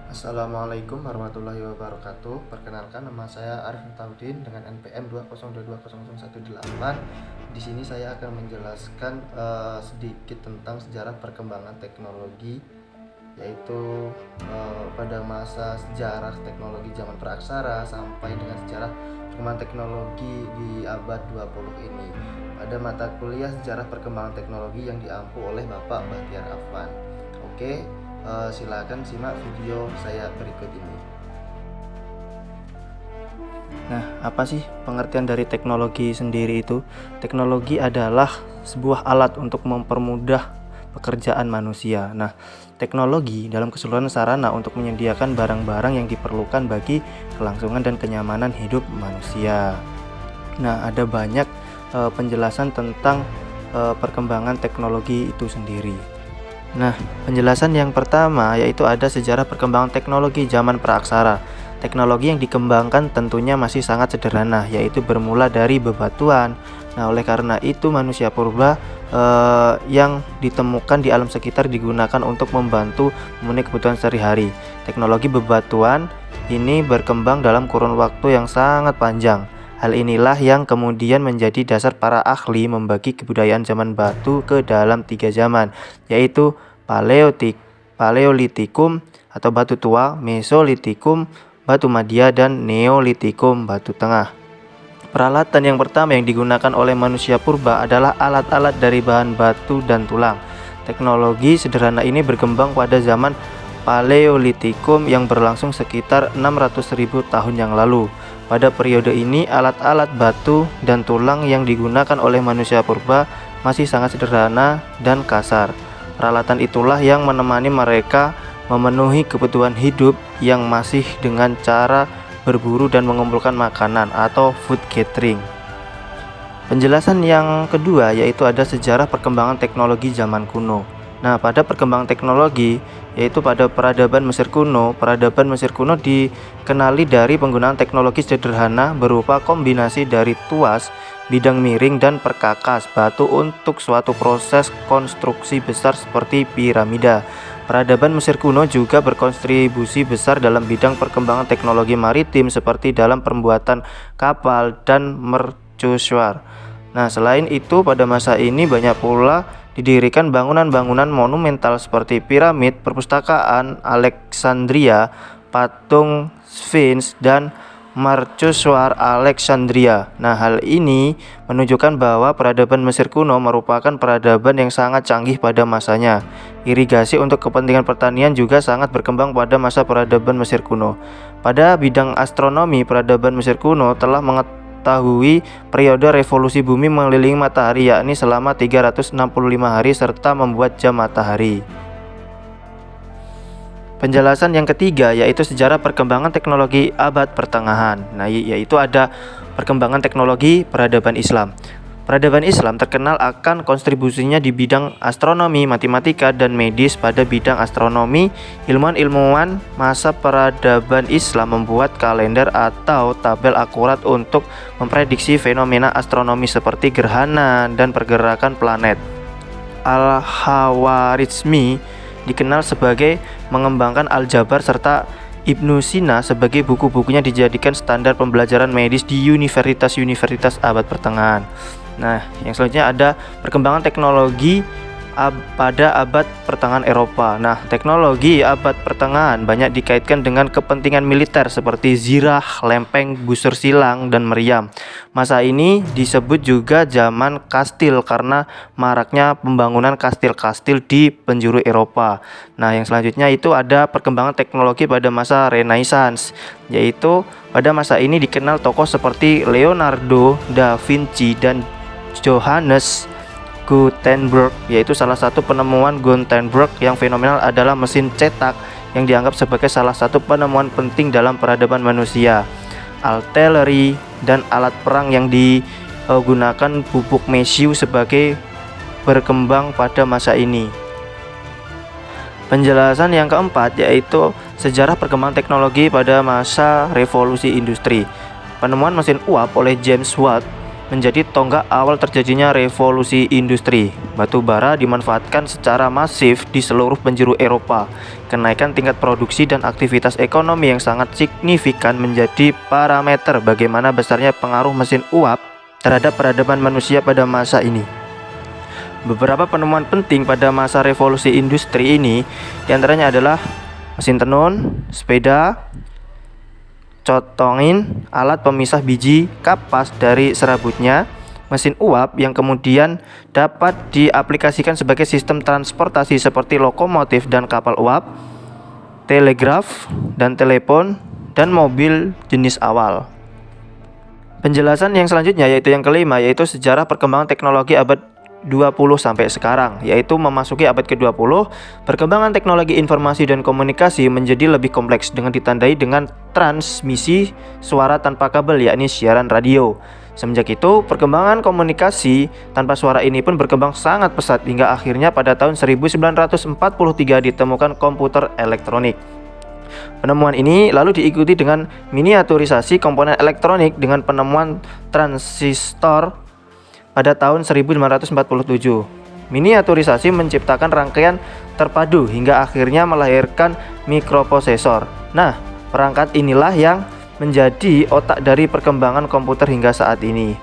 Assalamualaikum warahmatullahi wabarakatuh. Perkenalkan, nama saya Arif Taudin dengan NPM 202200118. Di sini saya akan menjelaskan sedikit tentang sejarah perkembangan teknologi, yaitu pada masa sejarah teknologi zaman praksara sampai dengan sejarah perkembangan teknologi di abad 20 ini. Pada mata kuliah sejarah perkembangan teknologi yang diampu oleh Bapak Bahtiar Afwan. Oke. Silakan simak video saya berikut ini. Nah, apa sih pengertian dari teknologi sendiri itu? Teknologi adalah sebuah alat untuk mempermudah pekerjaan manusia. Nah, teknologi dalam keseluruhan sarana untuk menyediakan barang-barang yang diperlukan bagi kelangsungan dan kenyamanan hidup manusia. Nah, ada banyak penjelasan tentang perkembangan teknologi itu sendiri. Nah, penjelasan yang pertama yaitu ada sejarah perkembangan teknologi zaman praaksara. Teknologi yang dikembangkan tentunya masih sangat sederhana, yaitu bermula dari bebatuan. Nah, oleh karena itu manusia purba yang ditemukan di alam sekitar digunakan untuk membantu memenuhi kebutuhan sehari-hari. Teknologi bebatuan ini berkembang dalam kurun waktu yang sangat panjang. Hal inilah yang kemudian menjadi dasar para ahli membagi kebudayaan zaman batu ke dalam 3 zaman, yaitu Paleolitikum atau batu tua, Mesolitikum, batu madya, dan Neolitikum, batu tengah. Peralatan yang pertama yang digunakan oleh manusia purba adalah alat-alat dari bahan batu dan tulang. Teknologi sederhana ini berkembang pada zaman Paleolitikum yang berlangsung sekitar 600.000 tahun yang lalu. Pada periode ini, alat-alat batu dan tulang yang digunakan oleh manusia purba masih sangat sederhana dan kasar. Peralatan itulah yang menemani mereka memenuhi kebutuhan hidup yang masih dengan cara berburu dan mengumpulkan makanan atau food gathering. Penjelasan yang kedua yaitu ada sejarah perkembangan teknologi zaman kuno. Nah, pada perkembangan teknologi yaitu pada peradaban Mesir kuno. Peradaban Mesir kuno dikenali dari penggunaan teknologi sederhana berupa kombinasi dari tuas, bidang miring, dan perkakas batu untuk suatu proses konstruksi besar seperti piramida. Peradaban Mesir kuno juga berkontribusi besar dalam bidang perkembangan teknologi maritim seperti dalam pembuatan kapal dan mercusuar. Nah, selain itu pada masa ini banyak pula didirikan bangunan-bangunan monumental seperti piramid, perpustakaan Alexandria, patung Sphinx, dan mercusuar Alexandria. Nah, hal ini menunjukkan bahwa peradaban Mesir kuno merupakan peradaban yang sangat canggih pada masanya. Irigasi untuk kepentingan pertanian juga sangat berkembang pada masa peradaban Mesir kuno. Pada bidang astronomi, peradaban Mesir kuno telah mengetahui periode revolusi bumi mengelilingi matahari, yakni selama 365 hari serta membuat jam matahari. Penjelasan yang ketiga yaitu sejarah perkembangan teknologi abad pertengahan. Nah, yaitu ada perkembangan teknologi peradaban Islam. Peradaban Islam terkenal akan kontribusinya di bidang astronomi, matematika, dan medis. Pada bidang astronomi, ilmuwan-ilmuwan masa peradaban Islam membuat kalender atau tabel akurat untuk memprediksi fenomena astronomi seperti gerhana dan pergerakan planet. Al-Khawarizmi dikenal sebagai mengembangkan aljabar, serta Ibnu Sina sebagai buku-bukunya dijadikan standar pembelajaran medis di universitas-universitas abad pertengahan. Nah, yang selanjutnya ada perkembangan teknologi pada abad pertengahan Eropa. Nah, teknologi abad pertengahan banyak dikaitkan dengan kepentingan militer seperti zirah, lempeng, busur silang, dan meriam. Masa ini disebut juga zaman kastil karena maraknya pembangunan kastil-kastil di penjuru Eropa. Nah, yang selanjutnya itu ada perkembangan teknologi pada masa Renaissance, yaitu pada masa ini dikenal tokoh seperti Leonardo da Vinci dan Johannes Gutenberg, yaitu salah satu penemuan Gutenberg yang fenomenal adalah mesin cetak yang dianggap sebagai salah satu penemuan penting dalam peradaban manusia. Artileri dan alat perang yang digunakan pupuk mesiu sebagai berkembang pada masa ini. Penjelasan yang keempat yaitu sejarah perkembangan teknologi pada masa revolusi industri. Penemuan mesin uap oleh James Watt menjadi tonggak awal terjadinya revolusi industri. batu bara dimanfaatkan secara masif di seluruh penjuru Eropa. Kenaikan tingkat produksi dan aktivitas ekonomi yang sangat signifikan menjadi parameter bagaimana besarnya pengaruh mesin uap terhadap peradaban manusia pada masa ini. Beberapa penemuan penting pada masa revolusi industri ini diantaranya adalah mesin tenun, sepeda, cotongin, alat pemisah biji kapas dari serabutnya, mesin uap yang kemudian dapat diaplikasikan sebagai sistem transportasi seperti lokomotif dan kapal uap, telegraf dan telepon, dan mobil jenis awal. Penjelasan yang selanjutnya yaitu yang kelima, yaitu sejarah perkembangan teknologi abad 20 sampai sekarang, yaitu memasuki abad ke-20, perkembangan teknologi informasi dan komunikasi menjadi lebih kompleks dengan ditandai dengan transmisi suara tanpa kabel, yakni siaran radio. Semenjak itu, perkembangan komunikasi tanpa suara ini pun berkembang sangat pesat hingga akhirnya pada tahun 1943 ditemukan komputer elektronik. Penemuan ini lalu diikuti dengan miniaturisasi komponen elektronik dengan penemuan transistor pada tahun 1947. Miniaturisasi menciptakan rangkaian terpadu hingga akhirnya melahirkan mikroprosesor. Nah, perangkat inilah yang menjadi otak dari perkembangan komputer hingga saat ini.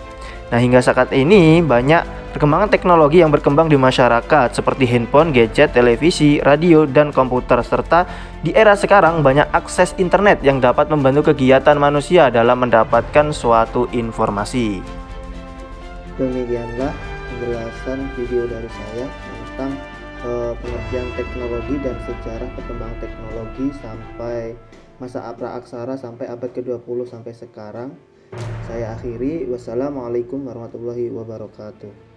Nah, hingga saat ini banyak perkembangan teknologi yang berkembang di masyarakat seperti handphone, gadget, televisi, radio, dan komputer, serta di era sekarang banyak akses internet yang dapat membantu kegiatan manusia dalam mendapatkan suatu informasi. Demikianlah penjelasan video dari saya tentang pengertian teknologi dan sejarah perkembangan teknologi sampai masa praaksara sampai abad ke-20 sampai sekarang. Saya akhiri. Wassalamualaikum warahmatullahi wabarakatuh.